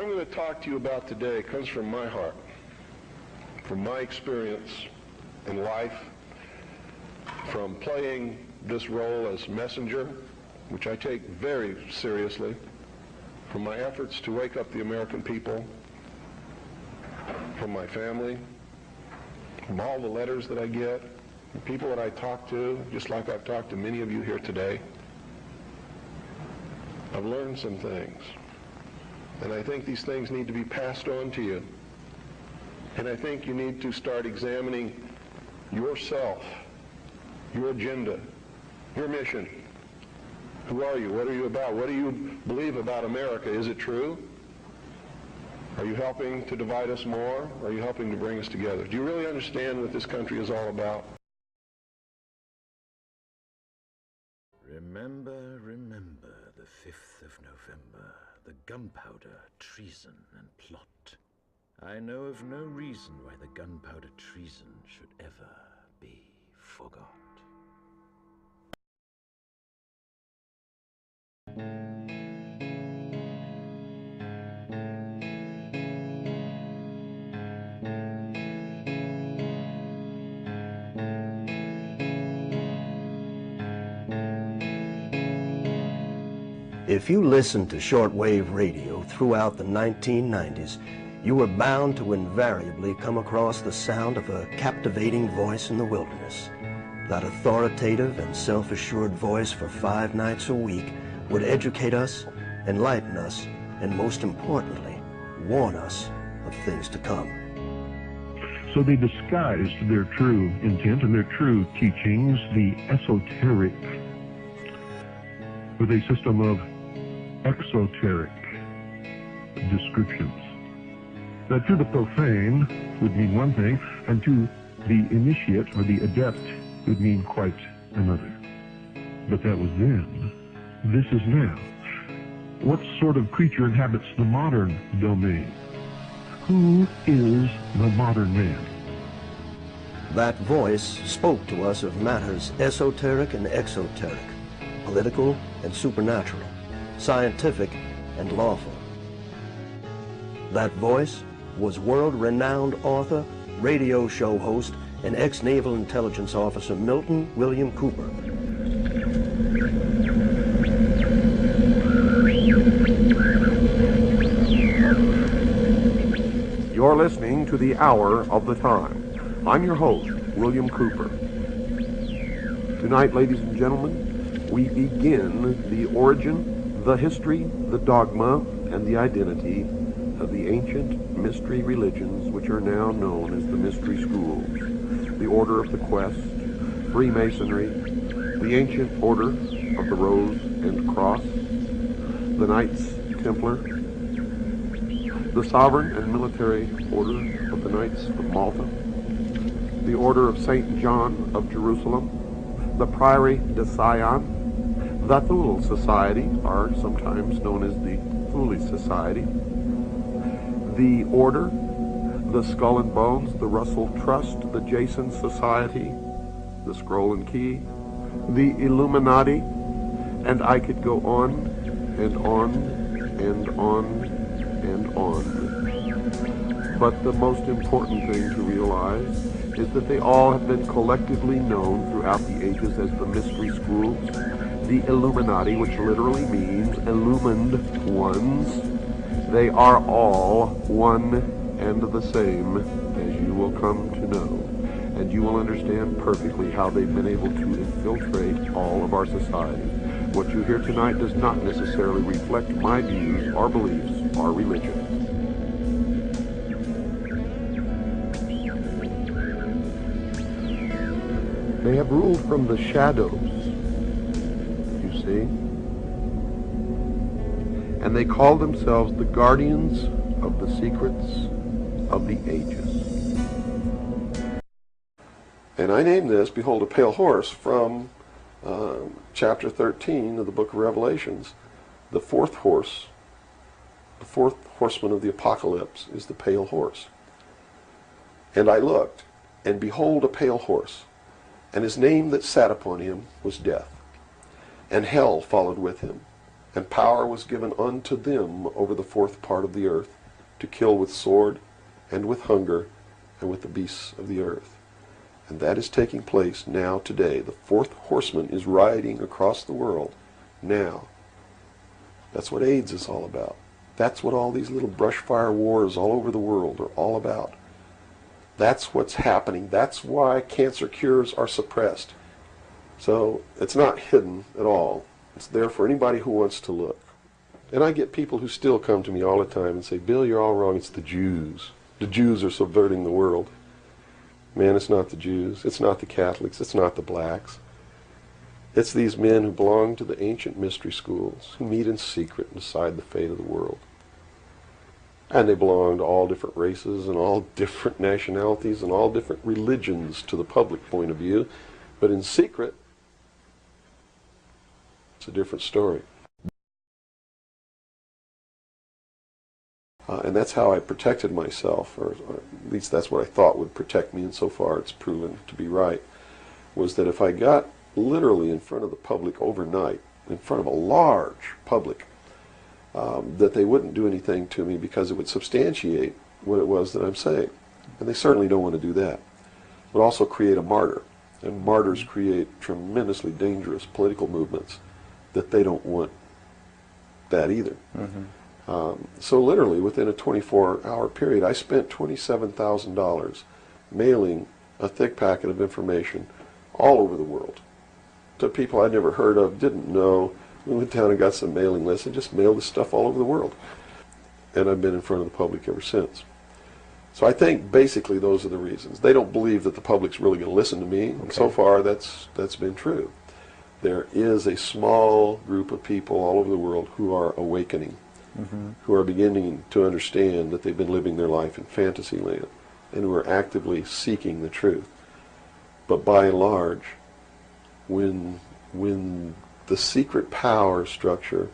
I'm going to talk to you about today comes from my heart, from my experience in life, from playing this role as messenger, which I take very seriously, from my efforts to wake up the American people, from my family, from all the letters that I get, the people that I talk to, just like I've talked to many of you here today. I've learned some things, and I think these things need to be passed on to you. And I think you need to start examining yourself, your agenda, your mission. Who are you? What are you about? What do you believe about America? Is it true? Are you helping to divide us more? Or are you helping to bring us together? Do you really understand what this country is all about? Remember, remember the 5th of November, the gunpowder, treason, and plot. I know of no reason why the gunpowder treason should ever be forgot. If you listened to shortwave radio throughout the 1990s, you were bound to invariably come across the sound of a captivating voice in the wilderness. That authoritative and self-assured voice for 5 nights a week would educate us, enlighten us, and most importantly, warn us of things to come. So they disguised their true intent and their true teachings, the esoteric, with a system of exoteric descriptions. That to the profane would mean one thing, and to the initiate or the adept would mean quite another. But that was then. This is now. What sort of creature inhabits the modern domain? Who is the modern man? That voice spoke to us of matters esoteric and exoteric, political and supernatural, scientific and lawful. That voice was world-renowned author, radio show host, and ex-Naval Intelligence Officer Milton William Cooper. You're listening to The Hour of the Time. I'm your host, William Cooper. Tonight, ladies and gentlemen, we begin the origin, the history, the dogma, and the identity of the ancient mystery religions which are now known as the mystery schools, the Order of the Quest, Freemasonry, the ancient Order of the Rose and Cross, the Knights Templar, the Sovereign and Military Order of the Knights of Malta, the Order of St. John of Jerusalem, the Priory de Sion, the Thule Society, are sometimes known as the Thule Society, the Order, the Skull and Bones, the Russell Trust, the Jason Society, the Scroll and Key, the Illuminati, and I could go on and on and on and on. But the most important thing to realize is that they all have been collectively known throughout the ages as the mystery schools, the Illuminati, which literally means illumined ones. They are all one and the same, as you will come to know. And you will understand perfectly how they've been able to infiltrate all of our society. What you hear tonight does not necessarily reflect my views or beliefs or religion. They have ruled from the shadows, you see, and they call themselves the guardians of the secrets of the ages. And I name this, Behold a Pale Horse, from chapter 13 of the book of Revelations. The fourth horse, the fourth horseman of the apocalypse is the pale horse. And I looked, and behold a pale horse, and his name that sat upon him was Death. And hell followed with him, And power was given unto them over the fourth part of the earth, to kill with sword, and with hunger, and with the beasts of the earth. And that is taking place now today. The fourth horseman is riding across the world now. That's what AIDS is all about. That's what all these little brush fire wars all over the world are all about. That's what's happening. That's why cancer cures are suppressed. So it's not hidden at all. It's there for anybody who wants to look. And I get people who still come to me all the time and say, Bill, you're all wrong. It's the Jews. The Jews are subverting the world. Man, it's not the Jews. It's not the Catholics. It's not the blacks. It's these men who belong to the ancient mystery schools, who meet in secret and decide the fate of the world. And they belong to all different races and all different nationalities and all different religions to the public point of view. But in secret, it's a different story. And that's how I protected myself, or at least that's what I thought would protect me, and so far it's proven to be right, was that if I got literally in front of the public overnight, in front of a large public, that they wouldn't do anything to me because it would substantiate what it was that I'm saying. And they certainly don't want to do that. It would also create a martyr. And martyrs create tremendously dangerous political movements that they don't want that either. So literally within a 24-hour period, I spent $27,000 mailing a thick packet of information all over the world to people I'd never heard of, didn't know. We went down and got some mailing lists and just mailed this stuff all over the world. And I've been in front of the public ever since. So I think basically those are the reasons. They don't believe that the public's really going to listen to me, and so far that's been true. There is a small group of people all over the world who are awakening, who are beginning to understand that they've been living their life in fantasy land, and who are actively seeking the truth. But by and large, when the secret power structure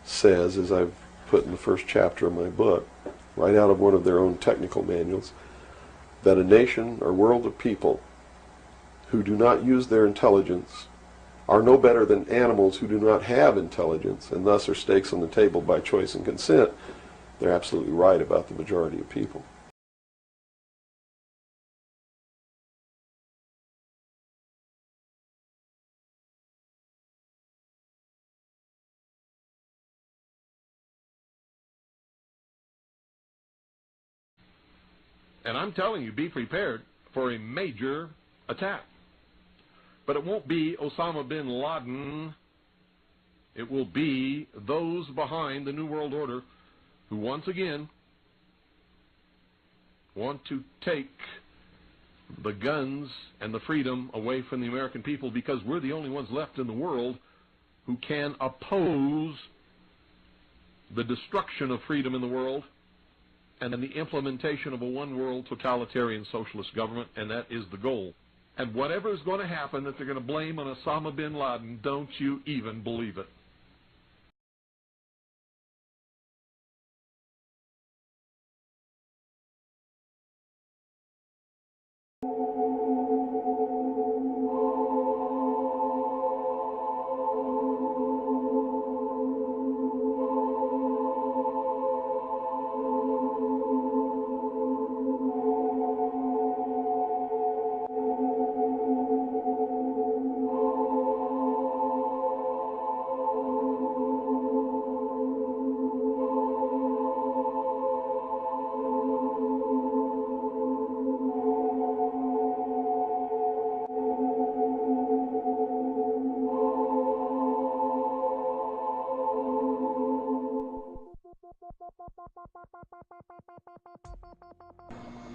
says, as I've put in the first chapter of my book, right out of one of their own technical manuals, that a nation or world of people who do not use their intelligence are no better than animals who do not have intelligence, and thus are stakes on the table by choice and consent, they're absolutely right about the majority of people. And I'm telling you, be prepared for a major attack. But it won't be Osama bin Laden. It will be those behind the New World Order who once again want to take the guns and the freedom away from the American people, because we're the only ones left in the world who can oppose the destruction of freedom in the world and then the implementation of a one-world totalitarian socialist government, and that is the goal. And whatever is going to happen that they're going to blame on Osama bin Laden, don't you even believe it.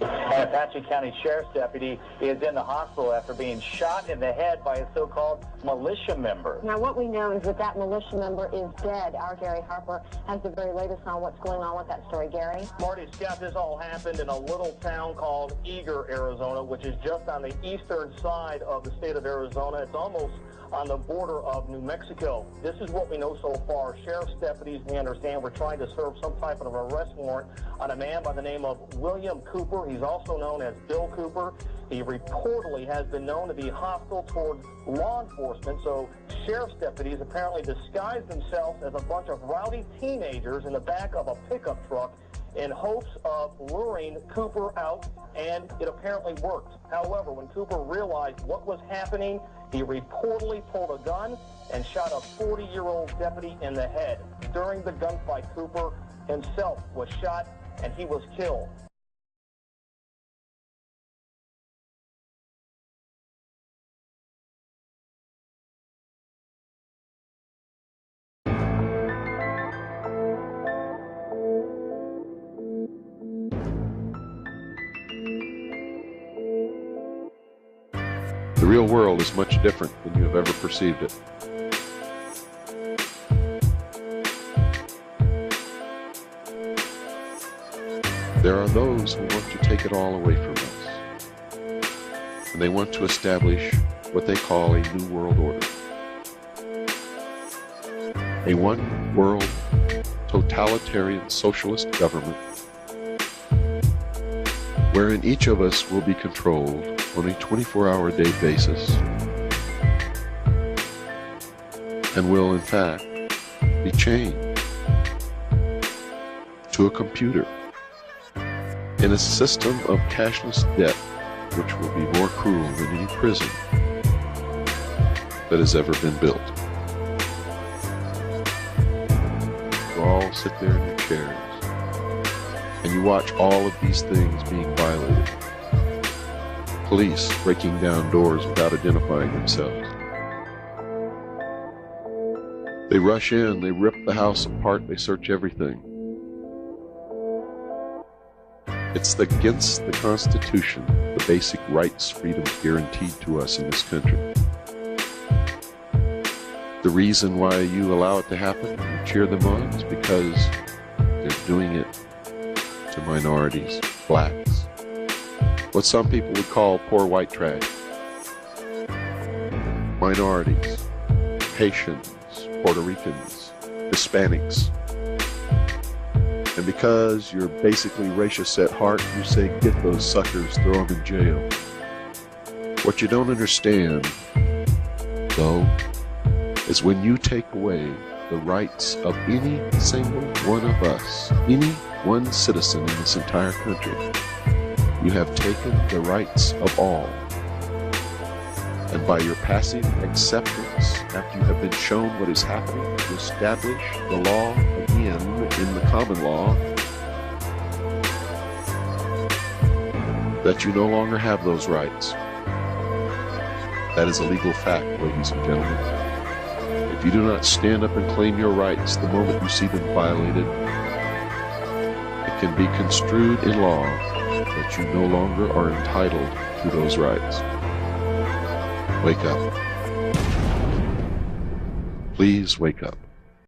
A Patriot County Sheriff's deputy is in the hospital after being shot in the head by a so-called militia member. Now, what we know is that that militia member is dead. Our Gary Harper has the very latest on what's going on with that story. Gary? Marty, Scott, this all happened in a little town called Eager, Arizona, which is just on the eastern side of the state of Arizona. It's almost on the border of New Mexico. This is what we know so far. Sheriff's deputies, we understand, were trying to serve some type of arrest warrant on a man by the name of William Cooper. He's also known as Bill Cooper. He reportedly has been known to be hostile toward law enforcement, so sheriff's deputies apparently disguised themselves as a bunch of rowdy teenagers in the back of a pickup truck in hopes of luring Cooper out, and it apparently worked. However, when Cooper realized what was happening, he reportedly pulled a gun and shot a 40-year-old deputy in the head. During the gunfight, Cooper himself was shot and he was killed. The real world is much different than you have ever perceived it. There are those who want to take it all away from us, and they want to establish what they call a new world order. A one-world totalitarian socialist government wherein each of us will be controlled on a 24-hour-a-day basis and will, in fact, be chained to a computer in a system of cashless debt which will be more cruel than any prison that has ever been built. You all sit there in your chairs and you watch all of these things being violated. Police breaking down doors without identifying themselves. They rush in, they rip the house apart, they search everything. It's against the Constitution, the basic rights, freedoms guaranteed to us in this country. The reason why you allow it to happen and cheer them on is because they're doing it to minorities, blacks, what some people would call poor white trash. Minorities, Haitians, Puerto Ricans, Hispanics. And because you're basically racist at heart, you say, get those suckers, throw them in jail. What you don't understand, though, is when you take away the rights of any single one of us, any one citizen in this entire country, you have taken the rights of all. And by your passive acceptance, after you have been shown what is happening, to establish the law again in the common law, that you no longer have those rights. That is a legal fact, ladies and gentlemen. If you do not stand up and claim your rights the moment you see them violated, it can be construed in law that you no longer are entitled to those rights. Wake up. Please wake up.